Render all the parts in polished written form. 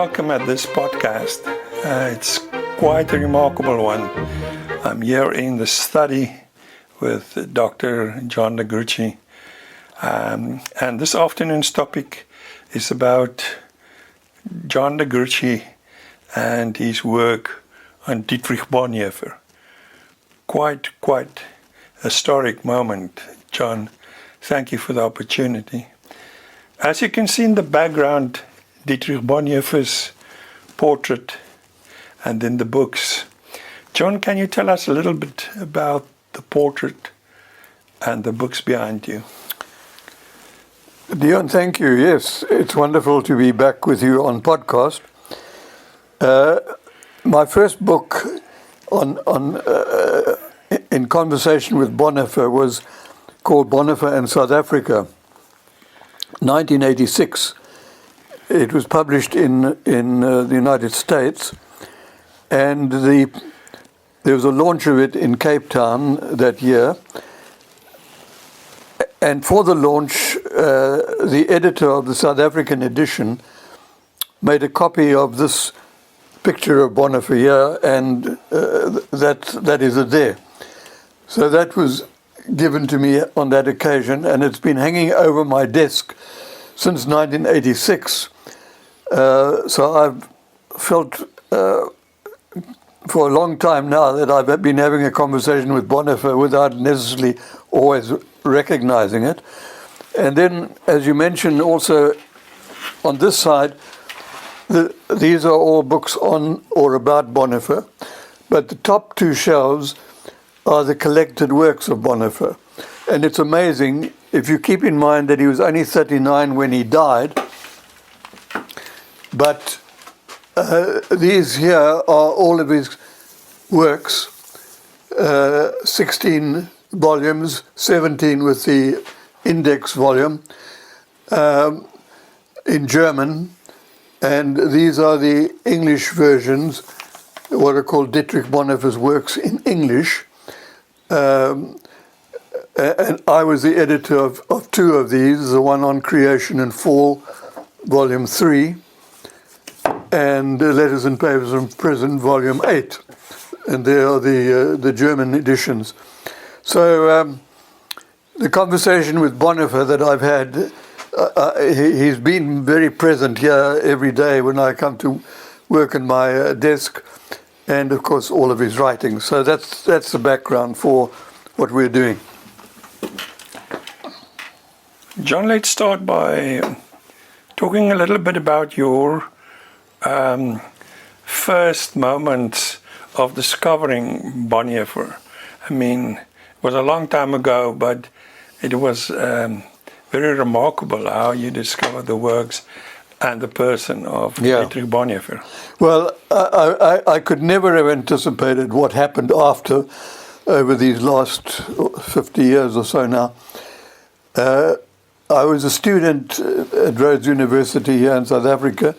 welcome at this podcast. It's quite a remarkable one. I'm here in the study with Dr. John Gruchy. And this afternoon's topic is about John Gruchy and his work on Dietrich Bonhoeffer. Quite a historic moment, John. Thank you for the opportunity. As you can see in the background, Dietrich Bonhoeffer's portrait and then the books. John, can you tell us a little bit about the portrait and the books behind you? Dion, thank you. Yes, it's wonderful to be back with you on podcast. My first book in conversation with Bonhoeffer was called Bonhoeffer and South Africa, 1986. It was published in the United States, and there was a launch of it in Cape Town that year. And for the launch, the editor of the South African edition made a copy of this picture of Bonhoeffer here, and that is it there. So that was given to me on that occasion, and it's been hanging over my desk since 1986. So I've felt for a long time now that I've been having a conversation with Bonhoeffer without necessarily always recognizing it. And then, as you mentioned, also on this side, these are all books on or about Bonhoeffer, but the top two shelves are the collected works of Bonhoeffer. And it's amazing, if you keep in mind that he was only 39 when he died, but these here are all of his works, 16 volumes, 17 with the index volume, in German, and these are the English versions, what are called Dietrich Bonhoeffer's works in English. And I was the editor of two of these, the one on Creation and Fall, volume 3, and Letters and Papers from Prison, volume 8. And they are the German editions. So the conversation with Bonhoeffer that I've had, he's been very present here every day when I come to work in my desk, and of course all of his writings. So that's the background for what we're doing. John, let's start by talking a little bit about your first moments of discovering Bonhoeffer. I mean, it was a long time ago, but it was very remarkable how you discovered the works and the person of Dietrich Bonhoeffer. Well, I could never have anticipated what happened after, over these last 50 years or so now. I was a student at Rhodes University here in South Africa,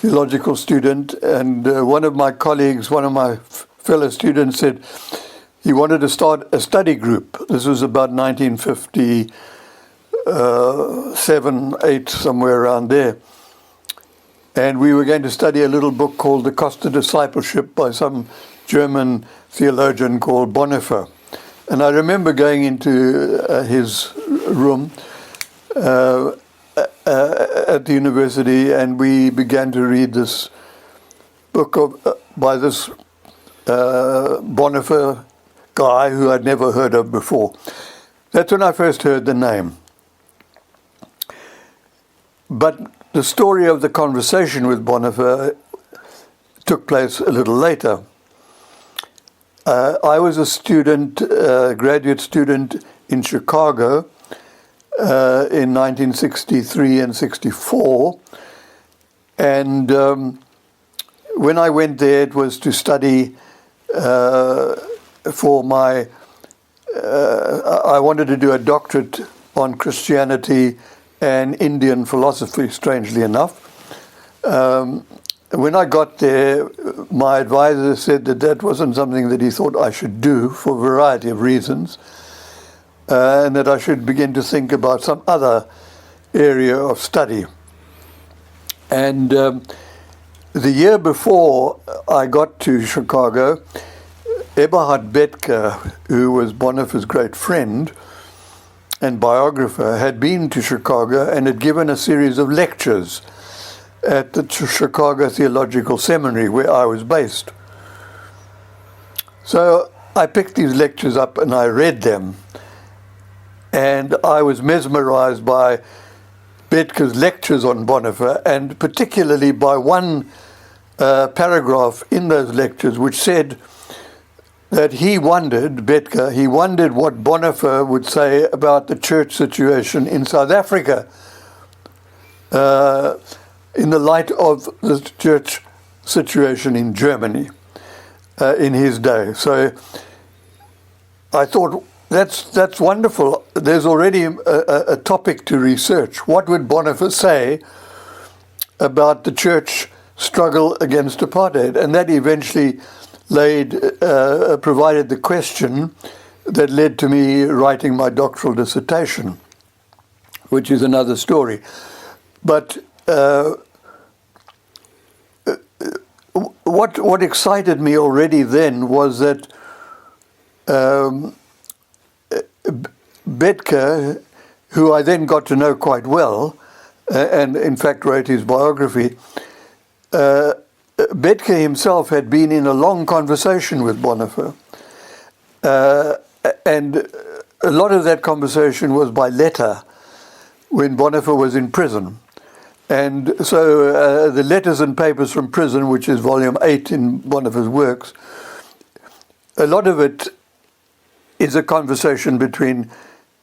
theological student, and one of my colleagues, one of my fellow students said he wanted to start a study group. This was about 1957, 8, somewhere around there. And we were going to study a little book called The Cost of Discipleship by some German theologian called Bonhoeffer. And I remember going into his room at the university, and we began to read this book by this Bonhoeffer guy who I'd never heard of before. That's when I first heard the name. But the story of the conversation with Bonhoeffer took place a little later. I was a student, graduate student in Chicago in 1963 and 64. And when I went there, it was to study for my... I wanted to do a doctorate on Christianity and Indian philosophy, strangely enough. When I got there, my advisor said that wasn't something that he thought I should do for a variety of reasons, and that I should begin to think about some other area of study. And the year before I got to Chicago, Eberhard Bethke, who was Bonhoeffer's great friend and biographer, had been to Chicago and had given a series of lectures at the Chicago Theological Seminary, where I was based. So I picked these lectures up and I read them, and I was mesmerized by Bethke's lectures on Bonhoeffer, and particularly by one paragraph in those lectures which said that Bethke wondered what Bonhoeffer would say about the church situation in South Africa in the light of the church situation in Germany in his day. So I thought, that's wonderful. There's already a topic to research. What would Bonhoeffer say about the church struggle against apartheid? And that eventually provided the question that led to me writing my doctoral dissertation, which is another story. But what excited me already then was that Bethke, who I then got to know quite well, and in fact wrote his biography, Bethke himself had been in a long conversation with Bonhoeffer, and a lot of that conversation was by letter when Bonhoeffer was in prison. And so the Letters and Papers from Prison, which is volume 8 in Bonhoeffer's works, a lot of it is a conversation between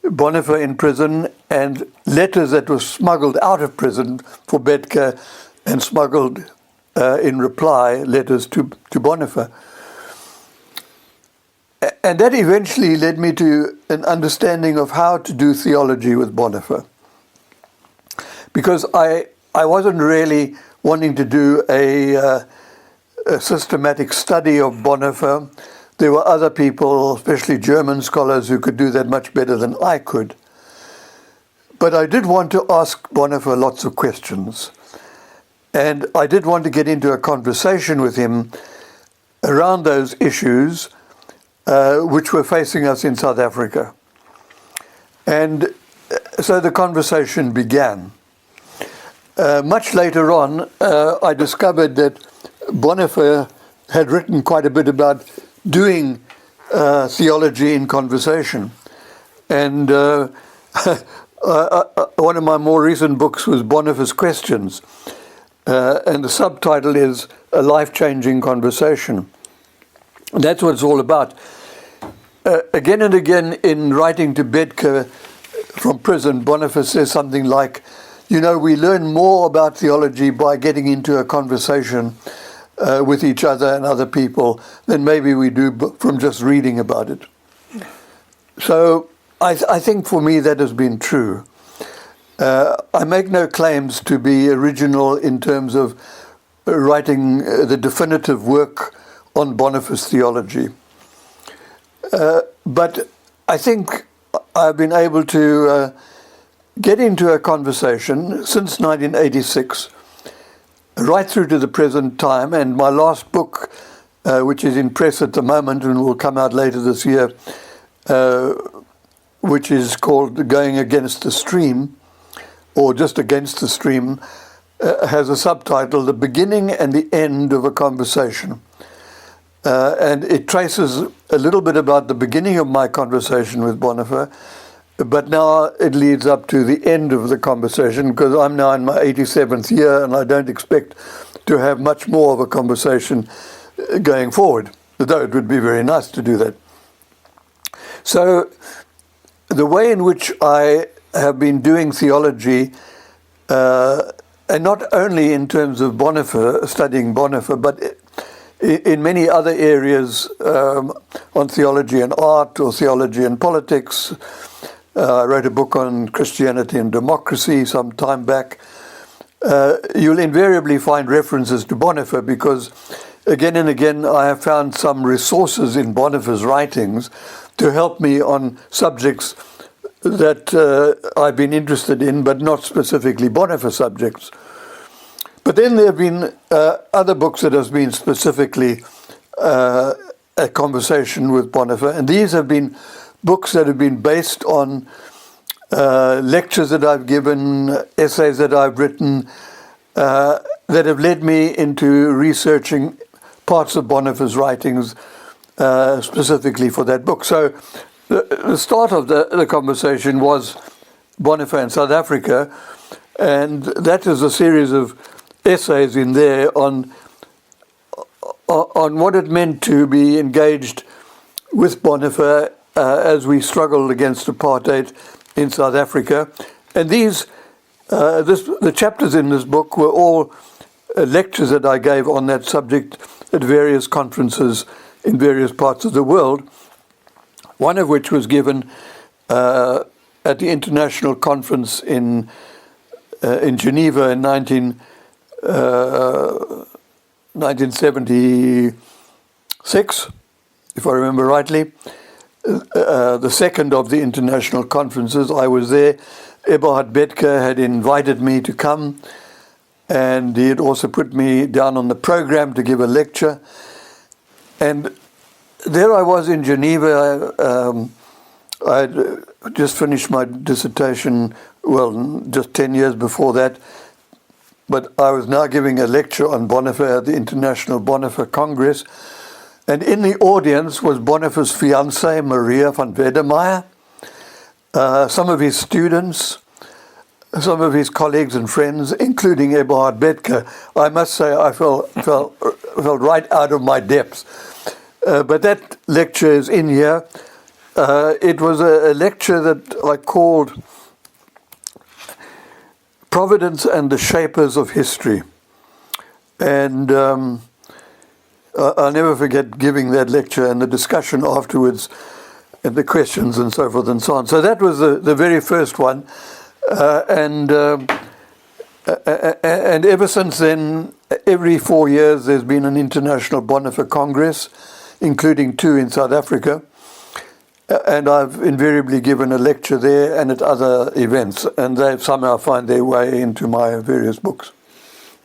Bonhoeffer in prison and letters that were smuggled out of prison for Bethke and smuggled in reply letters to Bonhoeffer. And that eventually led me to an understanding of how to do theology with Bonhoeffer. Because I wasn't really wanting to do a systematic study of Bonhoeffer. There were other people, especially German scholars, who could do that much better than I could. But I did want to ask Bonhoeffer lots of questions. And I did want to get into a conversation with him around those issues which were facing us in South Africa. And so the conversation began. Much later on, I discovered that Bonhoeffer had written quite a bit about doing theology in conversation. And one of my more recent books was Bonhoeffer's Questions. And the subtitle is A Life-Changing Conversation. And that's what it's all about. Again and again in writing to Bethke from prison, Bonhoeffer says something like, you know, we learn more about theology by getting into a conversation with each other and other people than maybe we do from just reading about it. So I think for me that has been true. I make no claims to be original in terms of writing the definitive work on Bonhoeffer's theology. But I think I've been able to get into a conversation since 1986, right through to the present time. And my last book, which is in press at the moment and will come out later this year, which is called Going Against the Stream, or just Against the Stream, has a subtitle, The Beginning and the End of a Conversation. And it traces a little bit about the beginning of my conversation with Bonhoeffer, but now it leads up to the end of the conversation, because I'm now in my 87th year and I don't expect to have much more of a conversation going forward, though it would be very nice to do that. So the way in which I have been doing theology, and not only in terms of Bonhoeffer, studying Bonhoeffer, but in many other areas on theology and art or theology and politics. I wrote a book on Christianity and democracy some time back. You'll invariably find references to Bonhoeffer because again and again I have found some resources in Bonhoeffer's writings to help me on subjects that I've been interested in, but not specifically Bonhoeffer subjects. But then there have been other books that have been specifically a conversation with Bonhoeffer, and these have been books that have been based on lectures that I've given, essays that I've written, that have led me into researching parts of Bonhoeffer's writings specifically for that book. So the start of the conversation was Bonhoeffer in South Africa, and that is a series of essays in there on what it meant to be engaged with Bonhoeffer as we struggled against apartheid in South Africa. And the chapters in this book were all lectures that I gave on that subject at various conferences in various parts of the world, one of which was given at the International Conference in Geneva in 1976, if I remember rightly. The second of the international conferences. I was there. Eberhard Bethke had invited me to come, and he had also put me down on the program to give a lecture. And there I was in Geneva. I had just finished my dissertation, well, just 10 years before that. But I was now giving a lecture on Bonhoeffer at the International Bonhoeffer Congress. And in the audience was Bonhoeffer's fiancée, Maria van Wedemeyer, some of his students, some of his colleagues and friends, including Eberhard Bethke. I must say I felt right out of my depths. But that lecture is in here. It was a lecture that I called Providence and the Shapers of History. And I'll never forget giving that lecture and the discussion afterwards and the questions and so forth and so on. So that was the very first one. And ever since then, every 4 years, there's been an International Bonhoeffer Congress, including 2 in South Africa. And I've invariably given a lecture there and at other events, and they somehow find their way into my various books.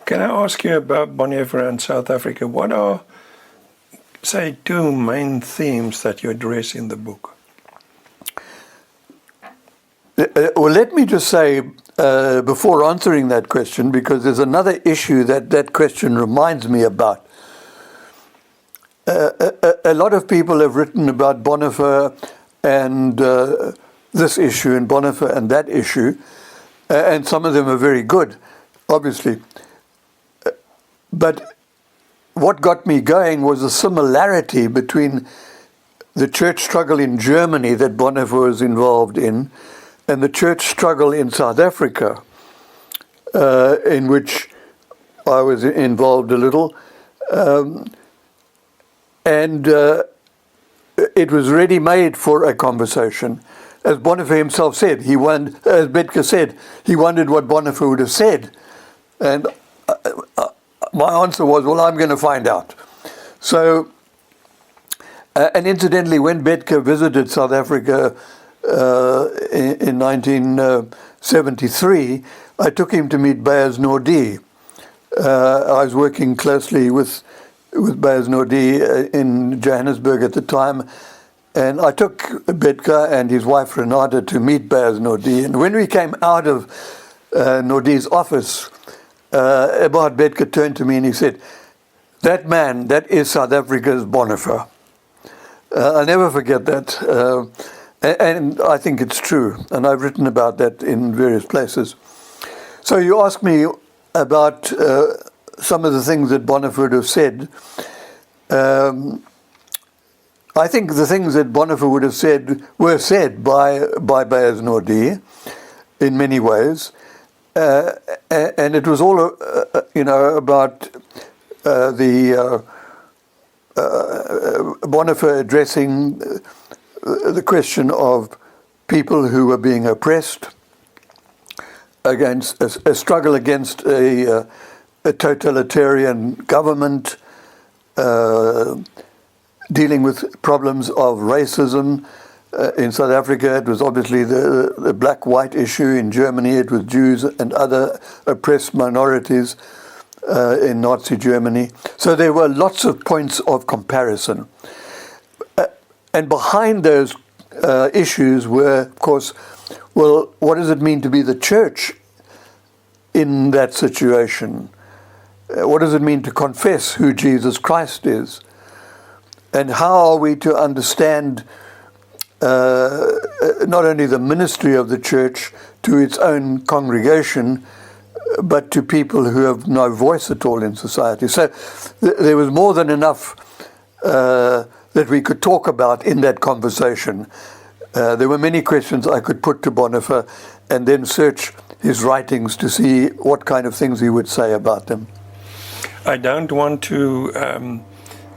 Can I ask you about Bonhoeffer and South Africa? What are, say, 2 main themes that you address in the book? Well, let me just say, before answering that question, because there's another issue that question reminds me about. A lot of people have written about Bonhoeffer and this issue, and Bonhoeffer and that issue, and some of them are very good, obviously. But what got me going was a similarity between the church struggle in Germany that Bonhoeffer was involved in and the church struggle in South Africa, in which I was involved a little. And it was ready-made for a conversation. As Bonhoeffer himself said, as Bethke said, he wondered what Bonhoeffer would have said. And my answer was, well, I'm going to find out. So, and incidentally, when Bethke visited South Africa in 1973, I took him to meet Beyers Naudé. I was working closely with Beyers Naudé in Johannesburg at the time, and I took Bethke and his wife Renata to meet Beyers Naudé. And when we came out of Naudé's office, Eberhard Bethke turned to me and he said, "That man, that is South Africa's Bonhoeffer." I'll never forget that. And I think it's true, and I've written about that in various places. So you asked me about some of the things that Bonhoeffer would have said. I think the things that Bonhoeffer would have said were said by Beyers Naudé in many ways, and it was all about Bonhoeffer addressing the question of people who were being oppressed, against a struggle against a totalitarian government, dealing with problems of racism. In South Africa, it was obviously the black-white issue. In Germany, it was Jews and other oppressed minorities. in Nazi Germany. So there were lots of points of comparison. And behind those issues were, of course, well, what does it mean to be the church in that situation? What does it mean to confess who Jesus Christ is? And how are we to understand not only the ministry of the church to its own congregation, but to people who have no voice at all in society? So there was more than enough that we could talk about in that conversation. There were many questions I could put to Bonhoeffer and then search his writings to see what kind of things he would say about them. I don't want to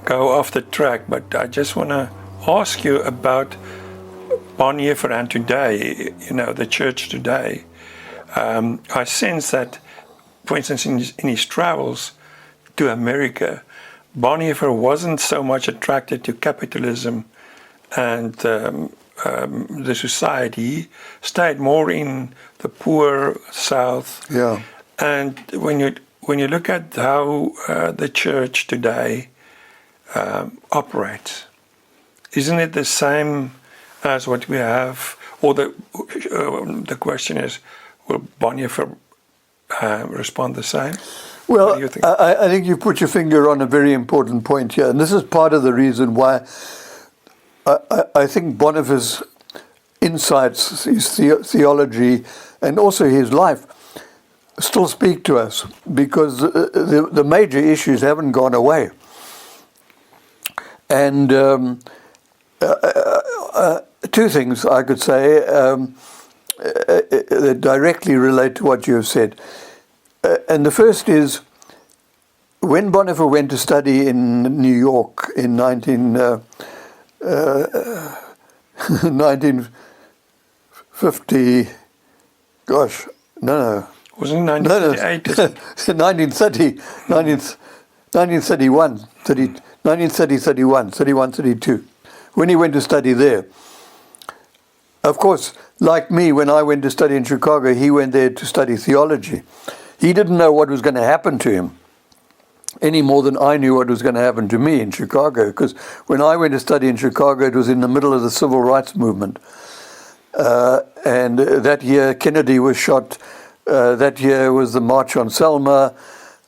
go off the track, but I just want to ask you about Bonhoeffer and today, the church today. I sense that, for instance, in his travels to America, Bonhoeffer wasn't so much attracted to capitalism and the society. He stayed more in the poor South. Yeah. And when you look at how the church today operates, isn't it the same as what we have? Or the question is, will Bonhoeffer respond the same? Well, what do you think? I think you put your finger on a very important point here, and this is part of the reason why I think Bonhoeffer's insights, his theology, and also his life still speak to us, because the major issues haven't gone away. And two things I could say that directly relate to what you have said. And the first is, when Bonhoeffer went to study in New York in 1950, gosh, no. Wasn't it 1938? 1930, 1931, 32. When he went to study there. Of course, like me, when I went to study in Chicago, he went there to study theology. He didn't know what was going to happen to him any more than I knew what was going to happen to me in Chicago, because when I went to study in Chicago, it was in the middle of the civil rights movement. And that year, Kennedy was shot. That year was the March on Selma.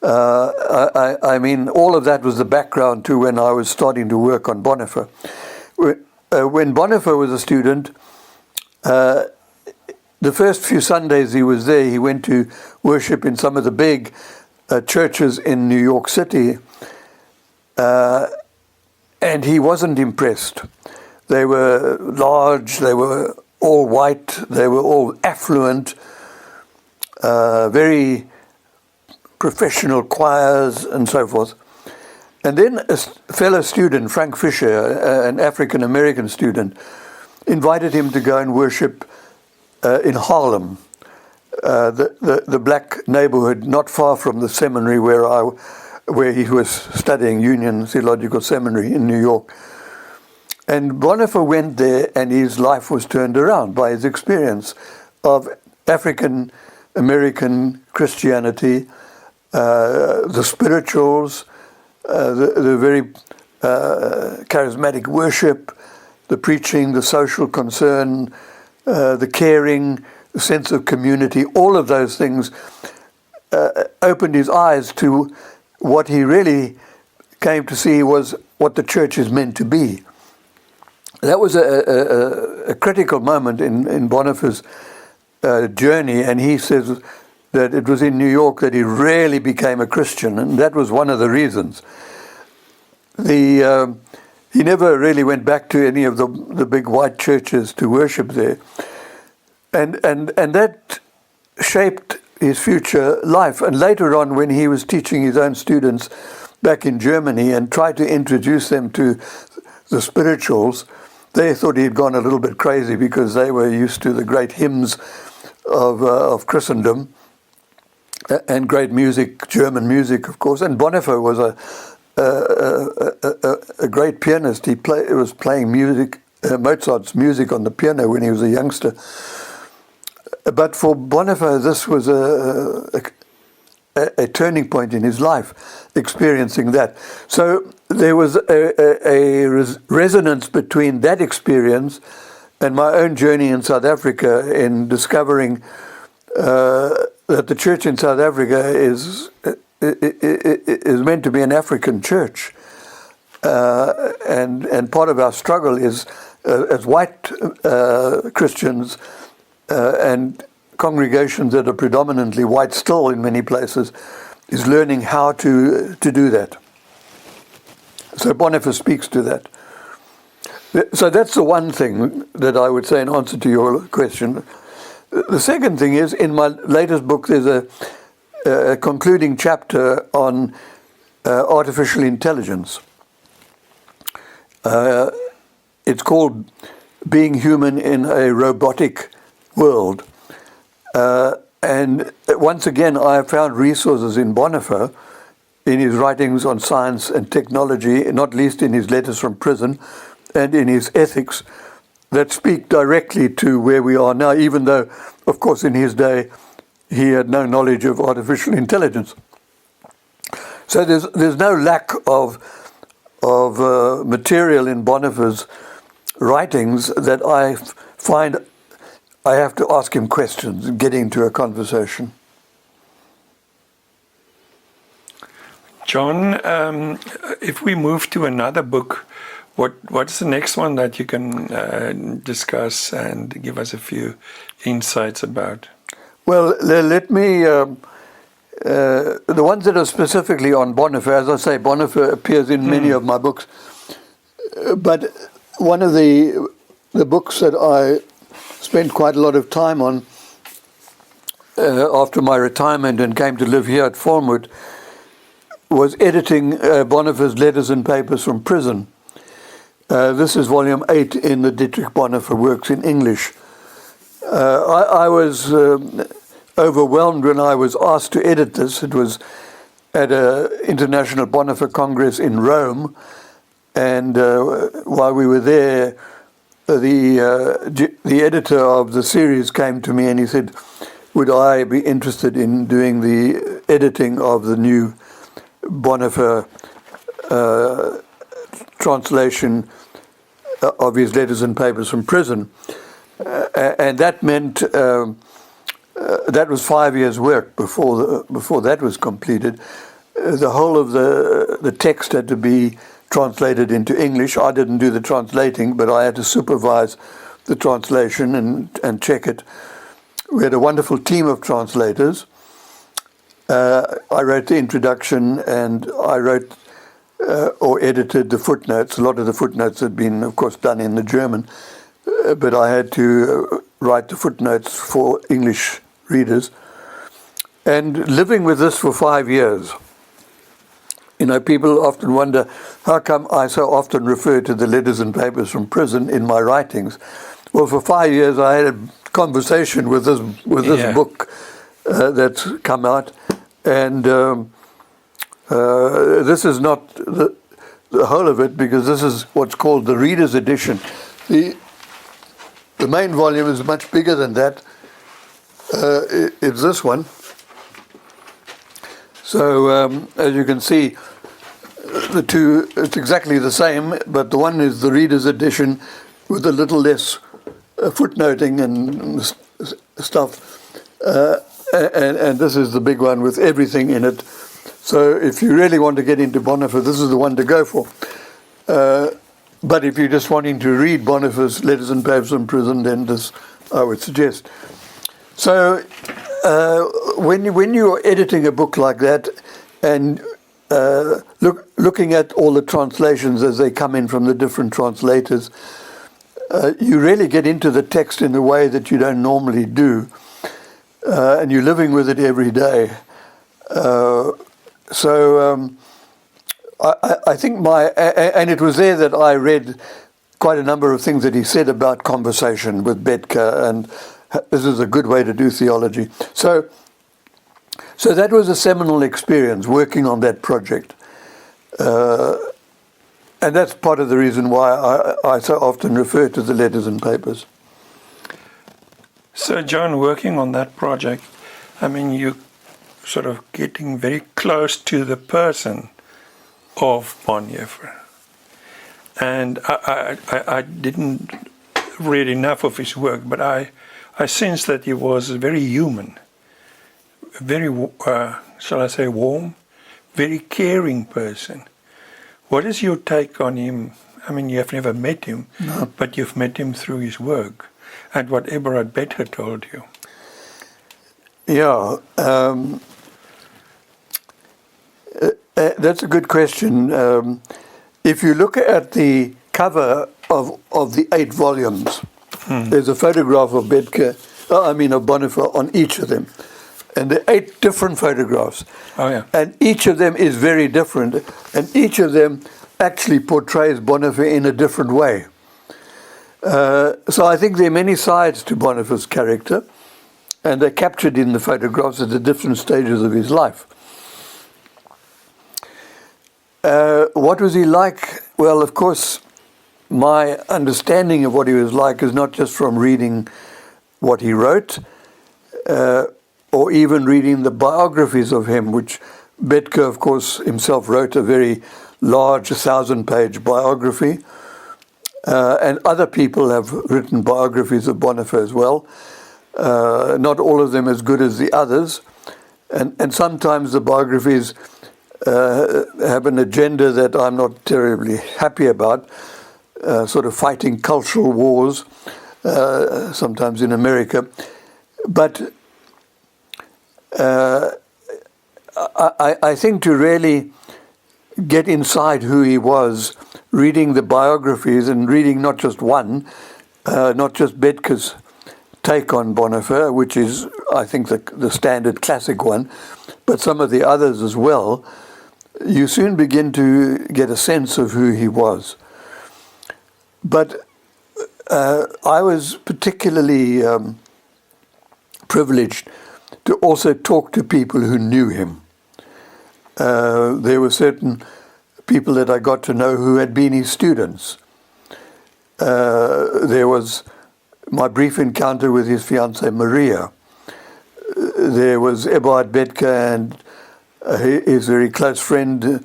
I mean, all of that was the background to when I was starting to work on Bonhoeffer. When Bonhoeffer was a student, the first few Sundays he was there, he went to worship in some of the big churches in New York City, and he wasn't impressed. They were large, they were all white, they were all affluent, very professional choirs and so forth. And then a fellow student, Frank Fisher, an African-American student, invited him to go and worship in Harlem, the black neighborhood not far from the seminary where he was studying, Union Theological Seminary in New York. And Bonhoeffer went there, and his life was turned around by his experience of African-American Christianity, the spirituals, the very charismatic worship, the preaching, the social concern, the caring, the sense of community. All of those things opened his eyes to what he really came to see was what the church is meant to be. That was a critical moment in Bonhoeffer's journey, and he says that it was in New York that he really became a Christian, and that was one of the reasons. He never really went back to any of the big white churches to worship there, and that shaped his future life. And later on, when he was teaching his own students back in Germany and tried to introduce them to the spirituals, they thought he'd gone a little bit crazy, because they were used to the great hymns of Christendom and great music, German music, of course. And Bonhoeffer was a great pianist. He was playing music, Mozart's music on the piano when he was a youngster. But for Bonhoeffer, this was a turning point in his life, experiencing that. So there was a resonance between that experience and my own journey in South Africa in discovering that the church in South Africa is meant to be an African church. And part of our struggle is, as white Christians and congregations that are predominantly white still in many places, is learning how to do that. So Bonhoeffer speaks to that. So that's the one thing that I would say in answer to your question. The second thing is, in my latest book, there's a concluding chapter on artificial intelligence. It's called Being Human in a Robotic World. And once again, I have found resources in Bonhoeffer, in his writings on science and technology, not least in his letters from prison and in his ethics, that speak directly to where we are now, even though, of course, in his day, he had no knowledge of artificial intelligence. So there's no lack of material in Bonhoeffer's writings that I find I have to ask him questions and get into a conversation. John, if we move to another book, what's the next one that you can discuss and give us a few insights about? Well, let me... the ones that are specifically on Bonhoeffer, as I say, Bonhoeffer appears in many of my books. But one of the books that I spent quite a lot of time on after my retirement and came to live here at Falmouth was editing Bonhoeffer's letters and papers from prison. This is volume 8 in the Dietrich Bonhoeffer works in English. I was overwhelmed when I was asked to edit this. It was at an International Bonhoeffer Congress in Rome, and while we were there, the editor of the series came to me and he said, would I be interested in doing the editing of the new Bonhoeffer translation of his letters and papers from prison. And that meant that was 5 years' work before that was completed. The whole of the text had to be translated into English. I didn't do the translating, but I had to supervise the translation and check it. We had a wonderful team of translators. I wrote the introduction and I wrote or edited the footnotes. A lot of the footnotes had been, of course, done in the German, but I had to write the footnotes for English readers. And living with this for 5 years, you know, people often wonder, how come I so often refer to the letters and papers from prison in my writings? Well, for 5 years I had a conversation with this book that's come out, and this is not the whole of it, because this is what's called the Reader's Edition. The main volume is much bigger than that. It's this one. So as you can see, the two, it's exactly the same, but the one is the Reader's Edition with a little less footnoting and stuff. And this is the big one with everything in it. So if you really want to get into Bonhoeffer, this is the one to go for. But if you're just wanting to read Bonhoeffer's letters and papers from prison, then this I would suggest. So when you're editing a book like that and looking at all the translations as they come in from the different translators, you really get into the text in a way that you don't normally do, and you're living with it every day. I think and it was there that I read quite a number of things that he said about conversation with Bedke, and this is a good way to do theology. So that was a seminal experience, working on that project. And that's part of the reason why I so often refer to the letters and papers. So, John, working on that project, I mean, you sort of getting very close to the person of Bonhoeffer. And I didn't read enough of his work, but I sensed that he was very human, very, shall I say, warm, very caring person. What is your take on him? I mean, you have never met him, No. but you've met him through his work and what Eberhard Bethge told you. Yeah, that's a good question. If you look at the cover of the 8 volumes, there's a photograph of of Bonhoeffer on each of them. And there are 8 different photographs. Oh, yeah. And each of them is very different. And each of them actually portrays Bonhoeffer in a different way. So I think there are many sides to Bonhoeffer's character. And they're captured in the photographs at the different stages of his life. What was he like? Well, of course, my understanding of what he was like is not just from reading what he wrote, or even reading the biographies of him, which Bethge, of course, himself wrote a very large 1,000-page biography. And other people have written biographies of Bonhoeffer as well. Not all of them as good as the others. And sometimes the biographies have an agenda that I'm not terribly happy about, sort of fighting cultural wars, sometimes in America. But I think to really get inside who he was, reading the biographies and reading not just one, not just Bethge's take on Bonhoeffer, which is, I think, the standard classic one, but some of the others as well, you soon begin to get a sense of who he was. But I was particularly privileged to also talk to people who knew him. There were certain people that I got to know who had been his students. There was my brief encounter with his fiancée Maria. There was Eberhard Bethge and his very close friend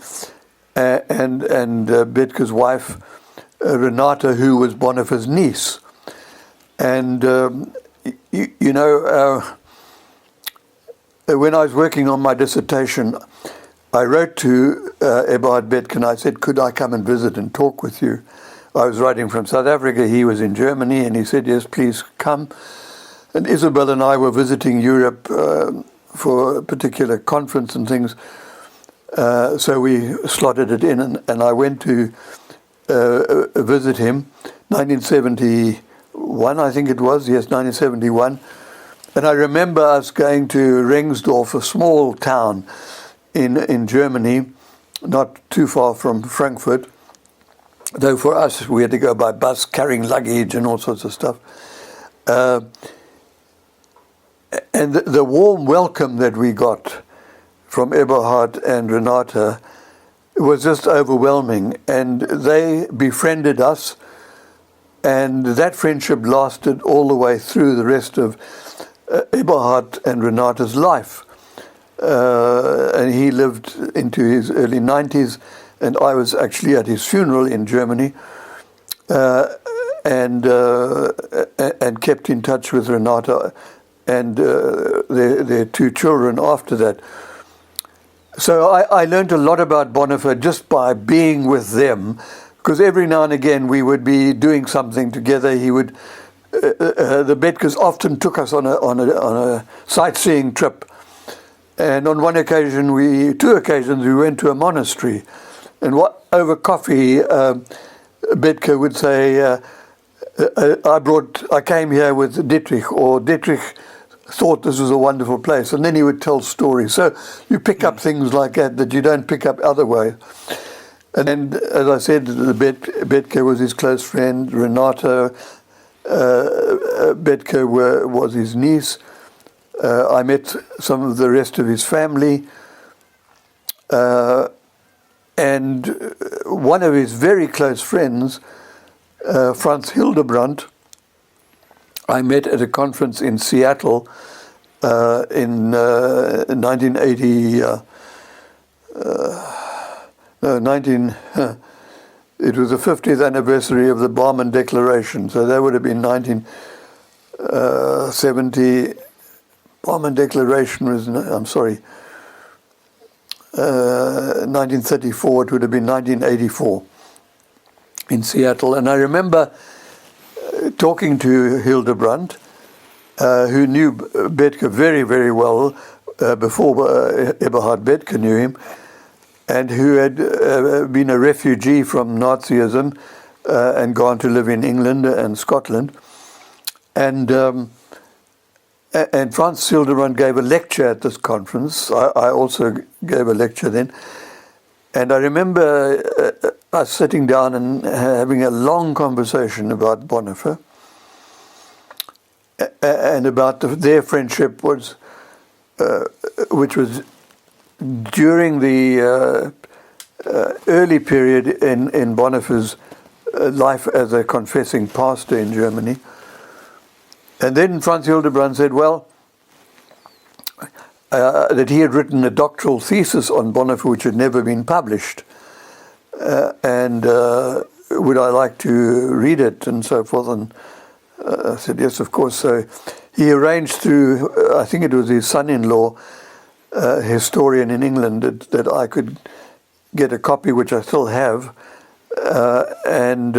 and Bethge's wife Renata, who was Bonhoeffer's niece. And when I was working on my dissertation, I wrote to Eberhard Bethge and I said, could I come and visit and talk with you? I was writing from South Africa, he was in Germany, and he said, yes, please come. And Isabel and I were visiting Europe for a particular conference and things. So we slotted it in, and I went to visit him, 1971, I think it was, yes, 1971. And I remember us going to Rengsdorf, a small town in Germany, not too far from Frankfurt. Though for us, we had to go by bus, carrying luggage and all sorts of stuff. And the warm welcome that we got from Eberhard and Renata was just overwhelming. And they befriended us. And that friendship lasted all the way through the rest of Eberhard and Renata's life. And he lived into his early 90s. And I was actually at his funeral in Germany, and kept in touch with Renata and their 2 children after that. So I learned a lot about Bonhoeffer just by being with them, because every now and again we would be doing something together. He would, the Bethges often took us on a sightseeing trip, and on 2 occasions we went to a monastery. And over coffee, Bethge would say, I came here with Dietrich, or Dietrich thought this was a wonderful place. And then he would tell stories. So you pick up things like that you don't pick up otherwise. And then, as I said, Bethge was his close friend. Renata Bethge was his niece. I met some of the rest of his family. And one of his very close friends, Franz Hildebrandt, I met at a conference in Seattle in 1980. It was the 50th anniversary of the Barmen Declaration, so that would have been 1970. Barmen Declaration was, 1934. It would have been 1984 in Seattle. And I remember talking to Hildebrandt, who knew Bethke very, very well before Eberhard Bethke knew him, and who had been a refugee from Nazism and gone to live in England and Scotland. And Franz Hildebrandt gave a lecture at this conference. I also gave a lecture then. And I remember us sitting down and having a long conversation about Bonhoeffer and about their friendship, which was during the early period in Bonhoeffer's life as a confessing pastor in Germany. And then Franz Hildebrandt said, well, that he had written a doctoral thesis on Bonhoeffer which had never been published. And would I like to read it and so forth? And I said, yes, of course. So he arranged through, I think it was his son-in-law, a historian in England, that I could get a copy, which I still have. And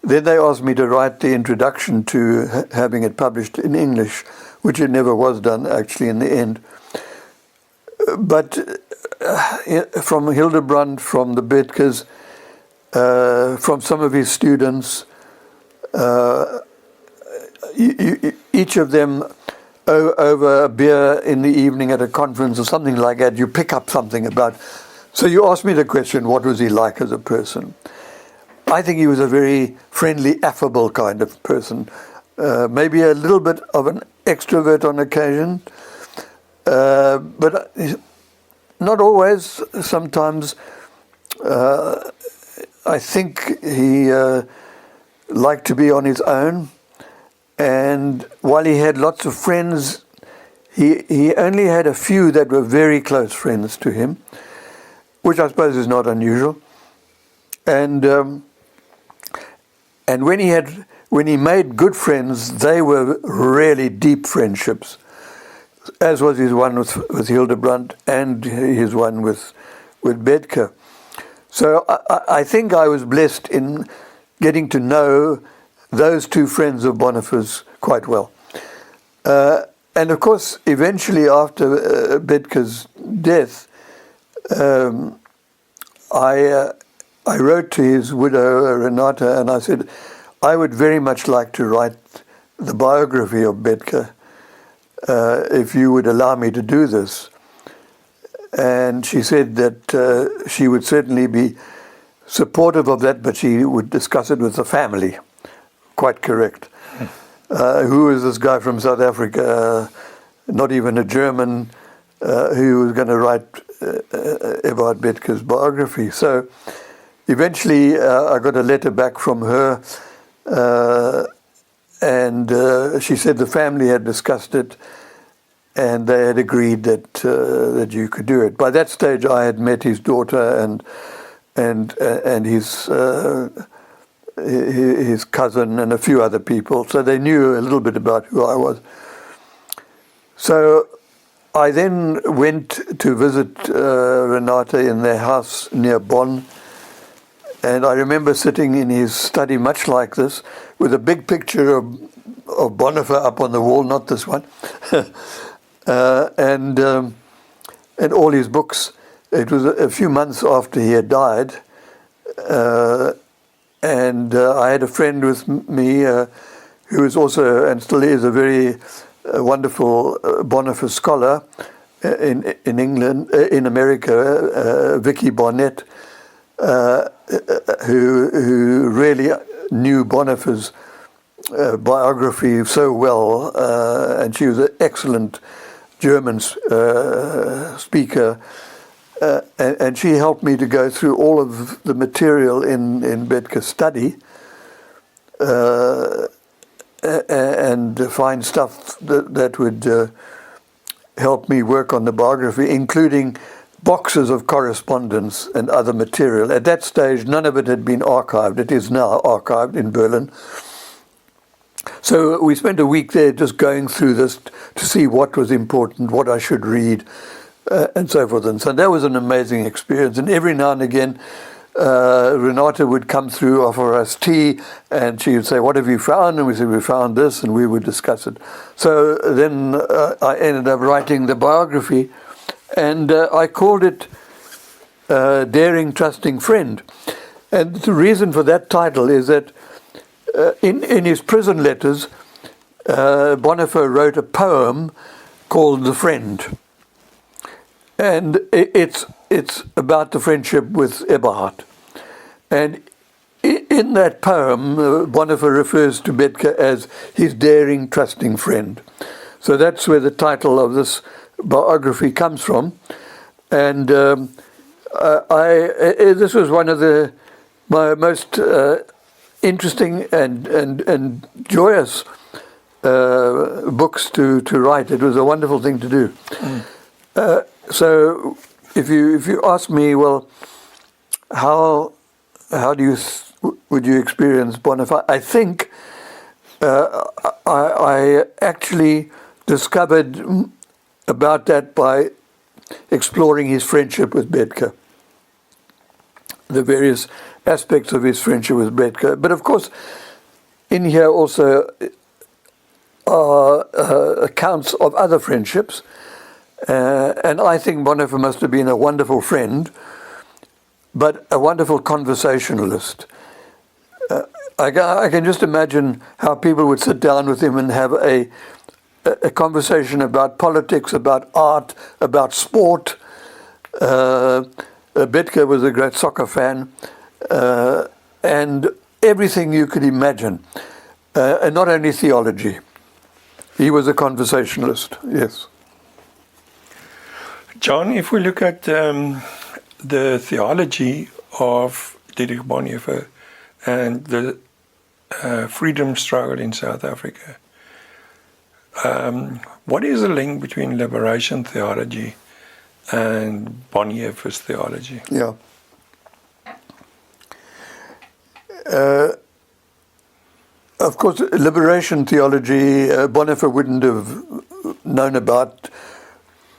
then they asked me to write the introduction to having it published in English, which it never was done, actually, in the end. But from Hildebrandt, from the Bethkes, from some of his students, each of them, over a beer in the evening at a conference or something like that, you pick up something about. So you asked me the question, what was he like as a person? I think he was a very friendly, affable kind of person. Maybe a little bit of an extrovert on occasion, but not always. Sometimes I think he liked to be on his own. And while he had lots of friends, he only had a few that were very close friends to him, which I suppose is not unusual. And when he made good friends, they were really deep friendships, as was his one with Hildebrandt and his one with Bethke. So I think I was blessed in getting to know those two friends of Bonhoeffer's quite well. And of course, eventually after Bethke's death, I wrote to his widow, Renata, and I said, I would very much like to write the biography of Bethke, if you would allow me to do this. And she said that she would certainly be supportive of that, but she would discuss it with the family. Quite correct. Who is this guy from South Africa, not even a German, who was going to write Eberhard Bethke's biography? So eventually I got a letter back from her, and she said the family had discussed it and they had agreed that you could do it. By that stage I had met his daughter and his cousin and a few other people, so they knew a little bit about who I was. So I then went to visit Renata in their house near Bonn, and I remember sitting in his study much like this, with a big picture of Bonhoeffer up on the wall, not this one, and all his books. It was a few months after he had died, and I had a friend with me who is also, and still is, a very wonderful Bonhoeffer scholar in England, in America, Vicky Barnett, who really knew Bonhoeffer's biography so well, and she was an excellent German speaker. And she helped me to go through all of the material in Bethke's study. and find stuff that would help me work on the biography, including boxes of correspondence and other material. At that stage, none of it had been archived. It is now archived in Berlin. So we spent a week there just going through this to see what was important, what I should read, and so forth. And so that was an amazing experience. And every now and again, Renata would come through, offer us tea, and she would say, "What have you found?" And we said, "We found this," and we would discuss it. So then I ended up writing the biography, and I called it Daring, Trusting Friend. And the reason for that title is that in his prison letters, Bonhoeffer wrote a poem called The Friend. And it's about the friendship with Eberhard. And in that poem, Bonhoeffer refers to Bethke as his daring, trusting friend. So that's where the title of this biography comes from. And this was one of my most interesting and joyous books to write. It was a wonderful thing to do. So if you ask me, well, how would you experience Bonhoeffer? I think I actually discovered about that by exploring his friendship with Bethke, the various aspects of his friendship with Bethke. But of course, in here also are accounts of other friendships. And I think Bonhoeffer must have been a wonderful friend, but a wonderful conversationalist. I can just imagine how people would sit down with him and have a conversation about politics, about art, about sport. Bethke was a great soccer fan, and everything you could imagine, and not only theology. He was a conversationalist, yes. John, if we look at the theology of Dietrich Bonhoeffer and the freedom struggle in South Africa, what is the link between liberation theology and Bonhoeffer's theology? Yeah. Of course, liberation theology, Bonhoeffer wouldn't have known about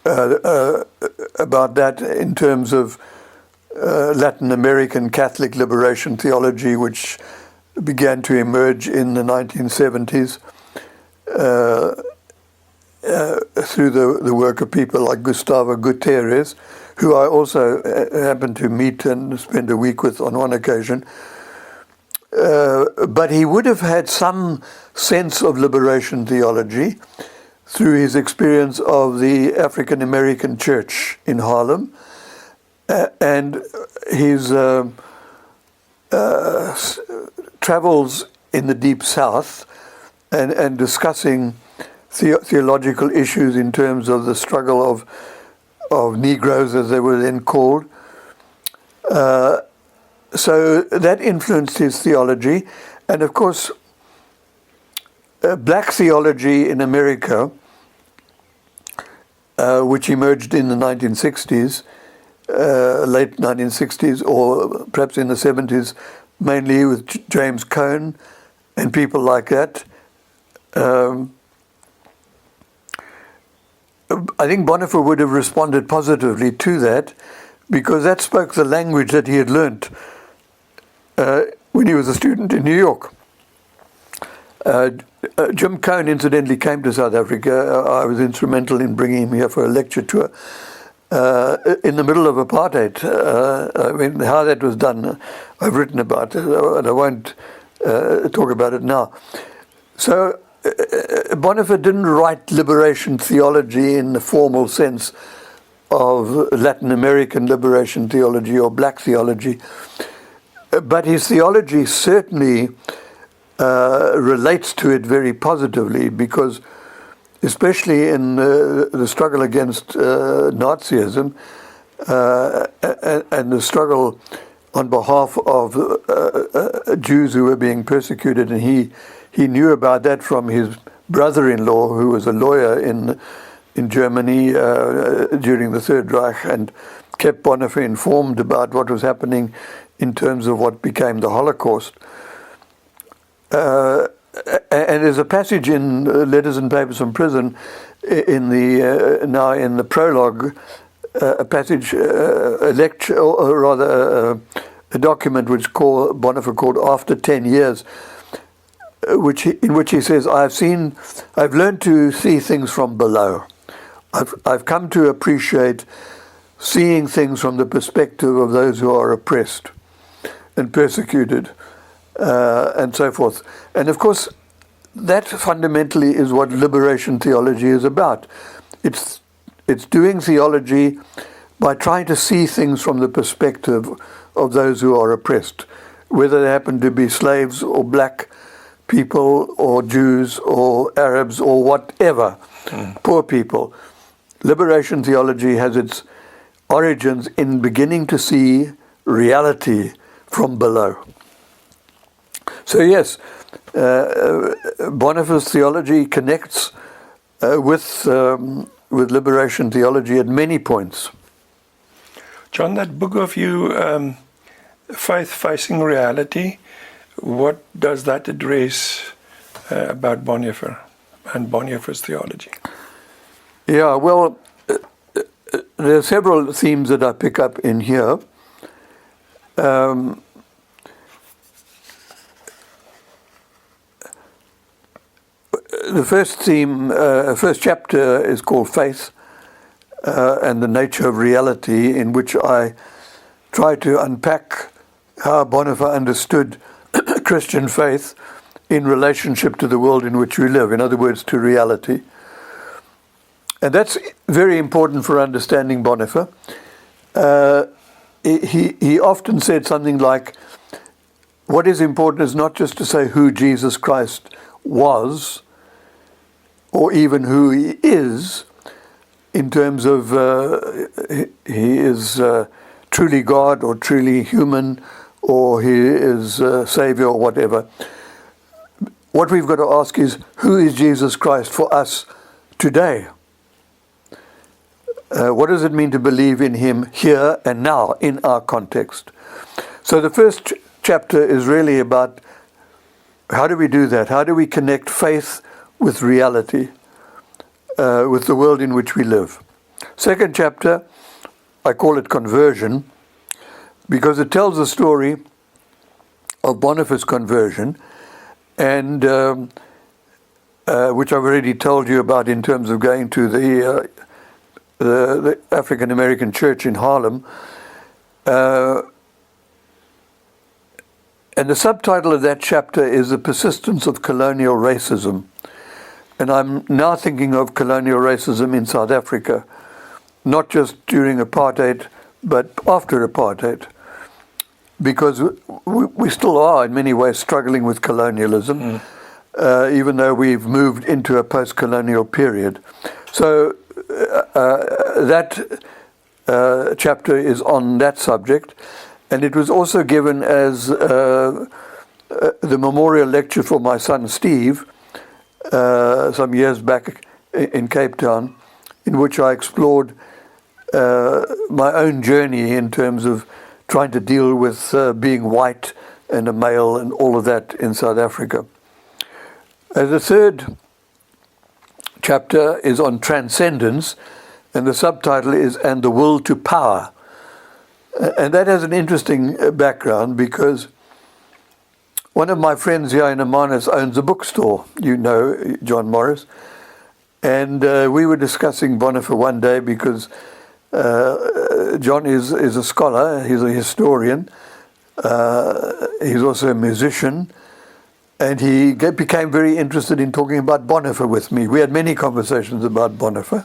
that in terms of Latin American Catholic liberation theology, which began to emerge in the 1970s through the work of people like Gustavo Gutierrez, who I also happened to meet and spend a week with on one occasion. But he would have had some sense of liberation theology through his experience of the African American church in Harlem and his travels in the Deep South and discussing theological issues in terms of the struggle of Negroes, as they were then called. So that influenced his theology. And of course, black theology in America, which emerged in the 1960s, late 1960s, or perhaps in the 70s, mainly with James Cone and people like that. I think Bonhoeffer would have responded positively to that, because that spoke the language that he had learnt when he was a student in New York. Jim Cone, incidentally, came to South Africa. I was instrumental in bringing him here for a lecture tour in the middle of apartheid. I mean, how that was done, I've written about it, and I won't talk about it now. So Bonhoeffer didn't write liberation theology in the formal sense of Latin American liberation theology or black theology, but his theology certainly relates to it very positively, because especially in the struggle against Nazism and the struggle on behalf of Jews who were being persecuted, and he he knew about that from his brother-in-law, who was a lawyer in Germany during the Third Reich, and kept Bonhoeffer informed about what was happening in terms of what became the Holocaust. And there's a passage in Letters and Papers from Prison, in the prologue, a passage, a lecture, or rather a document which Bonhoeffer called After 10 Years, in which he says, I've learned to see things from below. I've come to appreciate seeing things from the perspective of those who are oppressed and persecuted, and so forth. And of course, that fundamentally is what liberation theology is about. It's doing theology by trying to see things from the perspective of those who are oppressed, whether they happen to be slaves or black people or Jews or Arabs or whatever, poor people. Liberation theology has its origins in beginning to see reality from below. So yes, Bonhoeffer's theology connects with liberation theology at many points. John, that book of you, Faith Facing Reality, what does that address about Bonhoeffer and Bonhoeffer's theology? Yeah, well, there are several themes that I pick up in here. The first theme, first chapter is called Faith and the Nature of Reality, in which I try to unpack how Bonhoeffer understood Christian faith in relationship to the world in which we live, in other words, to reality. And that's very important for understanding Bonhoeffer. He often said something like, what is important is not just to say who Jesus Christ was, or even who he is, in terms of he is truly God or truly human, or he is Savior or whatever. What we've got to ask is, who is Jesus Christ for us today? What does it mean to believe in him here and now in our context? So the first chapter is really about how do we do that? How do we connect faith with reality, with the world in which we live? Second chapter, I call it Conversion, because it tells the story of Bonhoeffer's conversion, and which I've already told you about in terms of going to the African American church in Harlem. And the subtitle of that chapter is The Persistence of Colonial Racism. And I'm now thinking of colonial racism in South Africa, not just during apartheid, but after apartheid. Because we still are, in many ways, struggling with colonialism, even though we've moved into a post-colonial period. So that chapter is on that subject, and it was also given as the memorial lecture for my son Steve some years back in Cape Town, in which I explored my own journey in terms of trying to deal with being white and a male and all of that in South Africa. The third chapter is on transcendence, and the subtitle is And the Will to Power. And that has an interesting background, because one of my friends here in Amanus owns a bookstore, you know, John Morris, and we were discussing Bonhoeffer one day, because John is a scholar, he's a historian, he's also a musician, and he became very interested in talking about Bonhoeffer with me. We had many conversations about Bonhoeffer,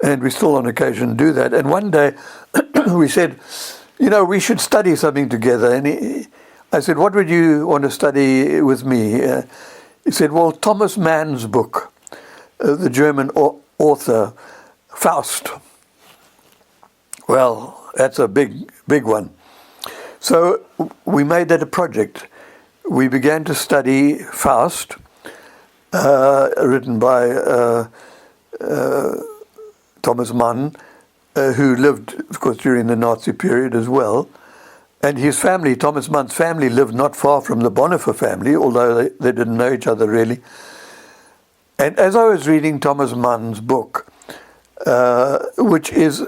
and we still on occasion do that. And one day we said, you know, we should study something together. And I said, what would you want to study with me? He said, well, Thomas Mann's book, the German author, Faust. Well, that's a big one. So we made that a project. We began to study Faust, written by Thomas Mann, who lived, of course, during the Nazi period as well. And his family, Thomas Mann's family, lived not far from the Bonhoeffer family, although they didn't know each other really. And as I was reading Thomas Mann's book, which is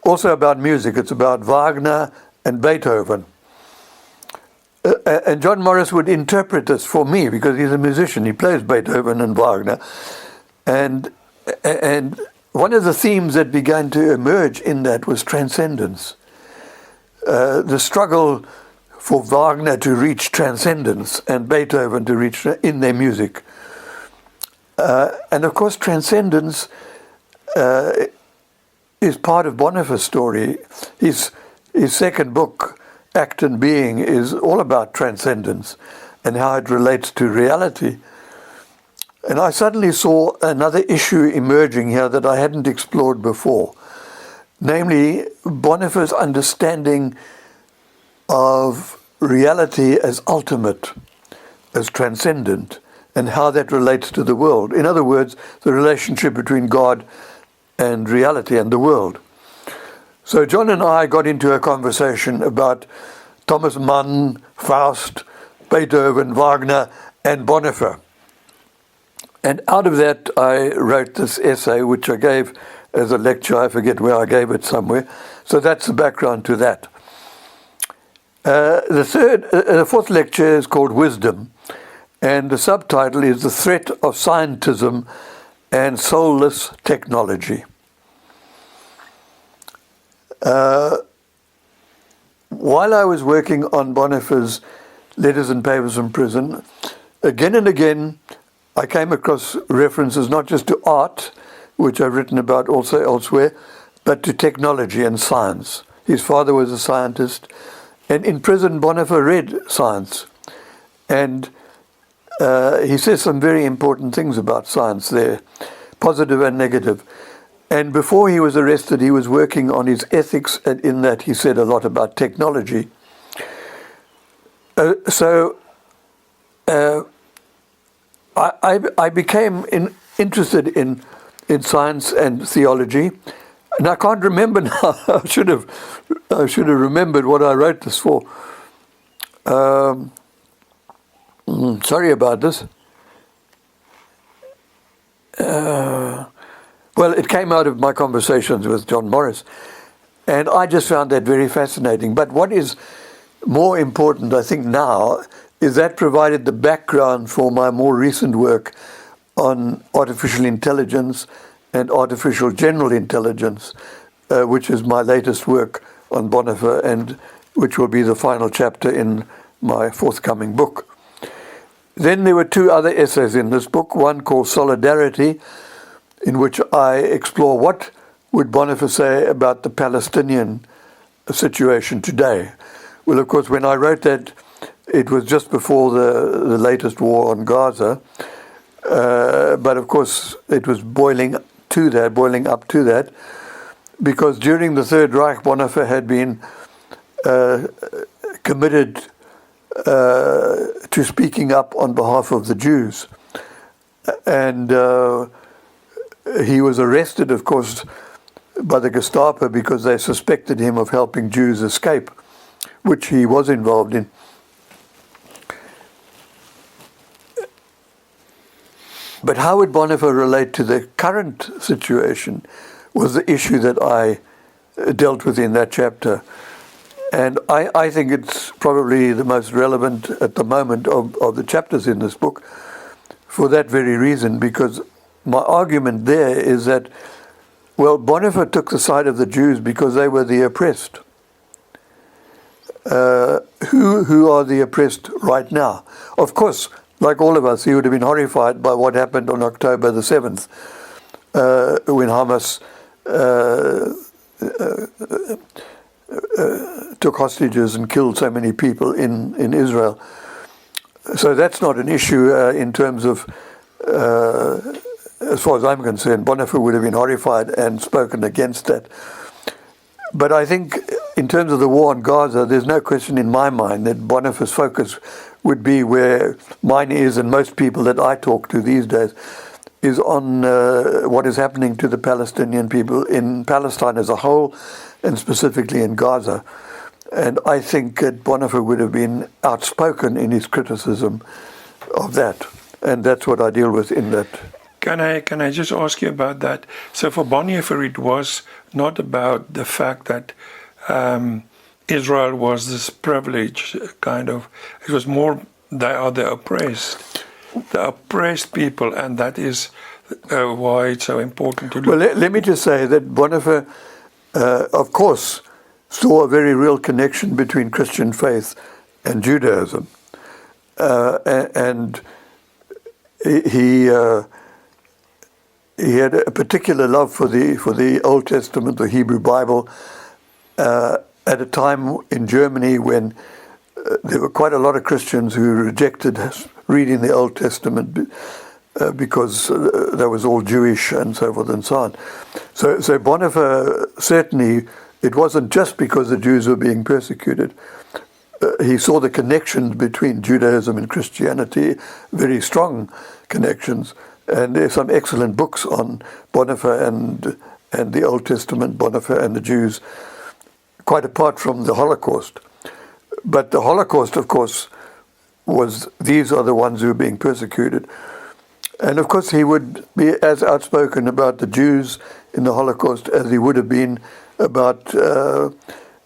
also about music, it's about Wagner and Beethoven. And John Morris would interpret this for me because he's a musician. He plays Beethoven and Wagner. And one of the themes that began to emerge in that was transcendence. The struggle for Wagner to reach transcendence and Beethoven to reach in their music. And of course, transcendence is part of Bonhoeffer's story. His second book, Act and Being, is all about transcendence and how it relates to reality. And I suddenly saw another issue emerging here that I hadn't explored before, namely Bonhoeffer's understanding of reality as ultimate, as transcendent, and how that relates to the world. In other words, the relationship between God and reality and the world. So John and I got into a conversation about Thomas Mann, Faust, Beethoven, Wagner, and Bonhoeffer. And out of that, I wrote this essay, which I gave as a lecture. I forget where I gave it somewhere. So that's the background to that. The fourth lecture is called Wisdom, and the subtitle is The Threat of Scientism and Soulless Technology. While I was working on Bonhoeffer's Letters and Papers from Prison, again and again I came across references not just to art, which I've written about also elsewhere, but to technology and science. His father was a scientist, and in prison Bonhoeffer read science. And he says some very important things about science there, positive and negative. And before he was arrested, he was working on his ethics, and in that he said a lot about technology. I became interested in science and theology, and I can't remember now. I should have remembered what I wrote this for. Sorry about this. Well, it came out of my conversations with John Morris, and I just found that very fascinating. But what is more important, I think, now, is that provided the background for my more recent work on artificial intelligence and artificial general intelligence, which is my latest work on Bonhoeffer, and which will be the final chapter in my forthcoming book. Then there were two other essays in this book, one called Solidarity, in which I explore what would Bonhoeffer say about the Palestinian situation today. Well, of course, when I wrote that, it was just before the latest war on Gaza, but of course it was boiling up to that, because during the Third Reich, Bonhoeffer had been committed to speaking up on behalf of the Jews. And he was arrested, of course, by the Gestapo because they suspected him of helping Jews escape, which he was involved in. But how would Bonhoeffer relate to the current situation was the issue that I dealt with in that chapter. And I think it's probably the most relevant at the moment of the chapters in this book for that very reason, because my argument there is that, well, Bonhoeffer took the side of the Jews because they were the oppressed. Who are the oppressed right now? Of course, like all of us, he would have been horrified by what happened on October the 7th, when Hamas took hostages and killed so many people in Israel. So that's not an issue in terms of, as far as I'm concerned, Bonhoeffer would have been horrified and spoken against that. But I think in terms of the war on Gaza, there's no question in my mind that Bonhoeffer's focus would be where mine is, and most people that I talk to these days, is on what is happening to the Palestinian people in Palestine as a whole, and specifically in Gaza. And I think that Bonhoeffer would have been outspoken in his criticism of that. And that's what I deal with in that. Can I just ask you about that? So for Bonhoeffer, it was not about the fact that Israel was this privileged kind of. It was more they are the oppressed people, and that is why it's so important to look. Well, let me just say that Bonhoeffer, of course, saw a very real connection between Christian faith and Judaism, and he had a particular love for the Old Testament, the Hebrew Bible, at a time in Germany when there were quite a lot of Christians who rejected reading the Old Testament because that was all Jewish and so forth and so on. So Bonhoeffer, certainly, it wasn't just because the Jews were being persecuted. He saw the connections between Judaism and Christianity, very strong connections. And there's some excellent books on Bonhoeffer and the Old Testament, Bonhoeffer and the Jews, quite apart from the Holocaust. But the Holocaust, of course, these are the ones who are being persecuted. And of course he would be as outspoken about the Jews in the Holocaust as he would have been about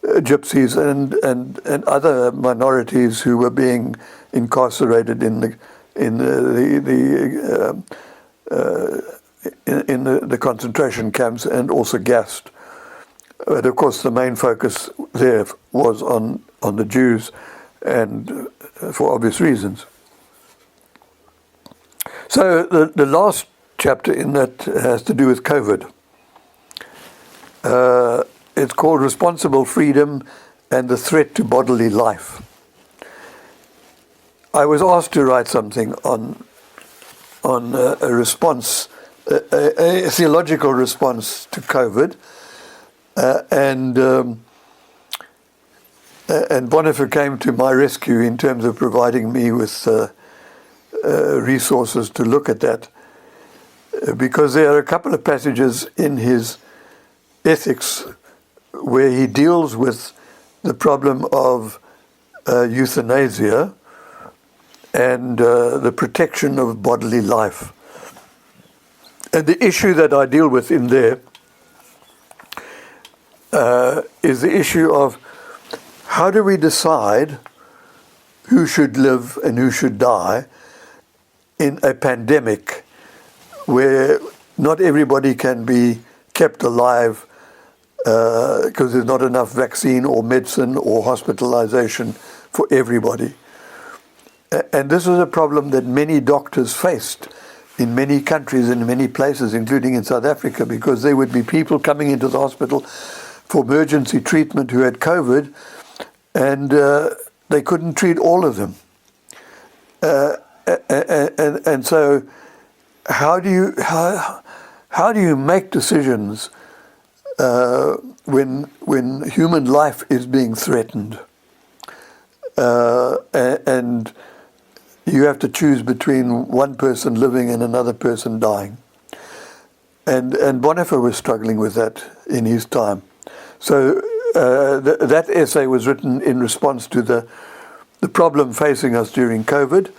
gypsies and other minorities who were being incarcerated in the concentration camps and also gassed. But of course the main focus there was on the Jews, and for obvious reasons. So the last chapter in that has to do with COVID. It's called Responsible Freedom and the Threat to Bodily Life. I was asked to write something on a response, a theological response to COVID, and Bonhoeffer came to my rescue in terms of providing me with resources to look at that, because there are a couple of passages in his Ethics where he deals with the problem of euthanasia and the protection of bodily life. And the issue that I deal with in there is the issue of how do we decide who should live and who should die in a pandemic where not everybody can be kept alive because there's not enough vaccine or medicine or hospitalization for everybody. And this is a problem that many doctors faced in many countries and in many places, including in South Africa, because there would be people coming into the hospital for emergency treatment who had COVID, and they couldn't treat all of them. And so how do you make decisions when human life is being threatened, and you have to choose between one person living and another person dying? And Bonhoeffer was struggling with that in his time. So that essay was written in response to the problem facing us during COVID.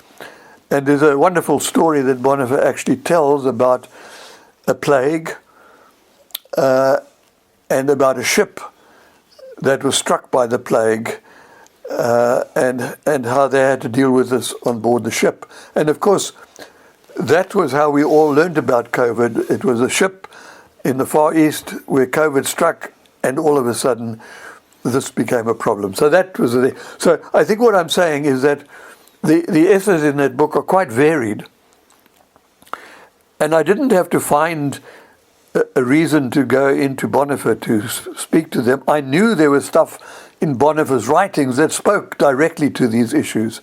And there's a wonderful story that Bonhoeffer actually tells about a plague and about a ship that was struck by the plague, and how they had to deal with this on board the ship. And of course, that was how we all learned about COVID. It was a ship in the Far East where COVID struck, and all of a sudden this became a problem. So that was so I think what I'm saying is that the essays in that book are quite varied, and I didn't have to find a reason to go into Bonhoeffer to speak to them. I knew there was stuff in Bonhoeffer's writings that spoke directly to these issues,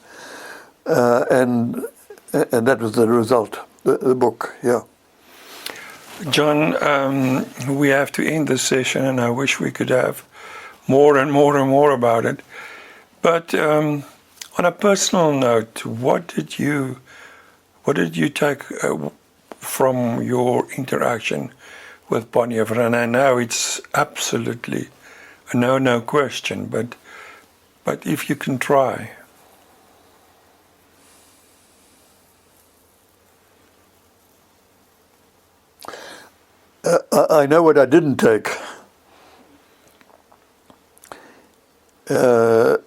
and that was the result, the book. Yeah. John, we have to end this session, and I wish we could have more and more and more about it. But on a personal note, what did you take from your interaction with Bonhoeffer? And I know it's absolutely a no question, but if you can try. I know what I didn't take. I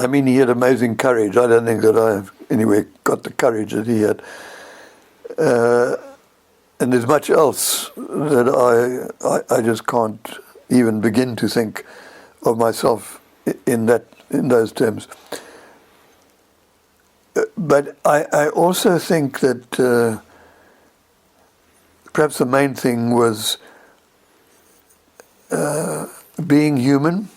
mean, he had amazing courage. I don't think that I've anyway got the courage that he had. And there's much else that I just can't even begin to think of myself in those terms. But I also think that perhaps the main thing was being human,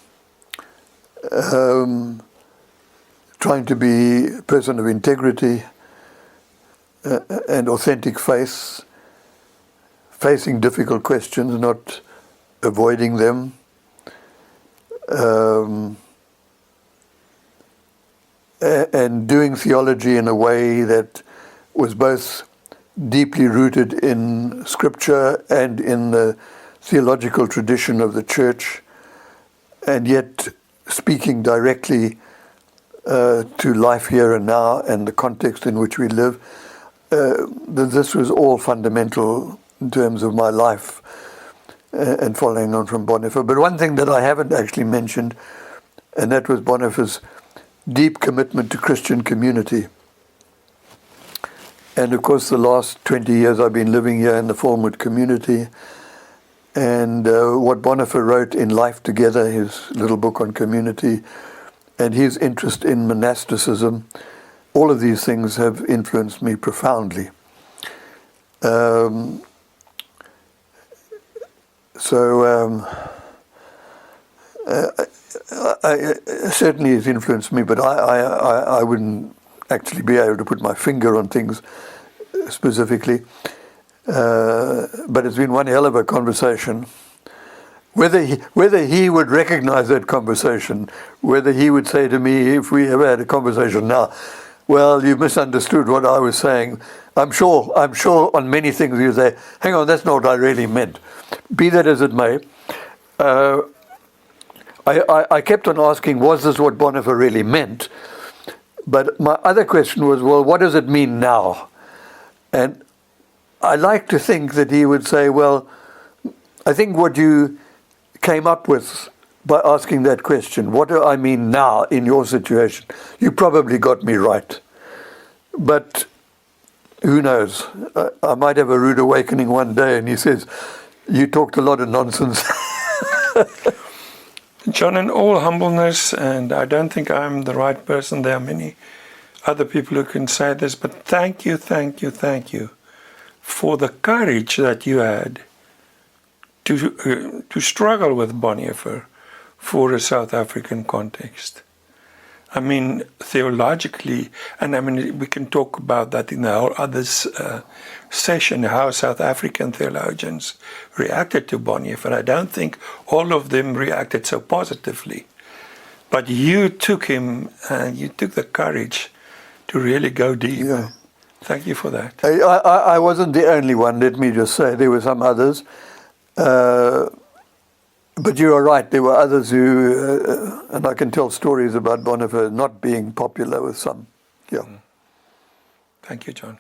trying to be a person of integrity and authentic faith, facing difficult questions, not avoiding them, and doing theology in a way that was both deeply rooted in Scripture and in the theological tradition of the Church, and yet speaking directly to life here and now and the context in which we live. This was all fundamental in terms of my life and following on from Bonhoeffer. But one thing that I haven't actually mentioned, and that was Bonhoeffer's deep commitment to Christian community. And of course, the last 20 years I've been living here in the Falmouth community. And what Bonhoeffer wrote in Life Together, his little book on community, and his interest in monasticism, all of these things have influenced me profoundly. Certainly it's influenced me, but I wouldn't actually be able to put my finger on things specifically. But it's been one hell of a conversation. Whether he would recognize that conversation, whether he would say to me, if we ever had a conversation now, well, you misunderstood what I was saying. I'm sure on many things you say, hang on, that's not what I really meant. Be that as it may, I kept on asking, was this what Bonhoeffer really meant? But my other question was, well, what does it mean now? And I like to think that he would say, well, I think what you came up with by asking that question, what do I mean now in your situation? You probably got me right. But who knows? I might have a rude awakening one day and he says, you talked a lot of nonsense. John, in all humbleness, and I don't think I'm the right person, there are many other people who can say this, but thank you for the courage that you had to struggle with Bonhoeffer for a South African context. I mean, theologically, and I mean, we can talk about that in our other session, how South African theologians reacted to Bonhoeffer. I don't think all of them reacted so positively. But you took him, and you took the courage to really go deep. Yeah. Thank you for that. I wasn't the only one, let me just say. There were some others. But you are right, there were others who, and I can tell stories about Bonhoeffer not being popular with some. Yeah. Thank you, John.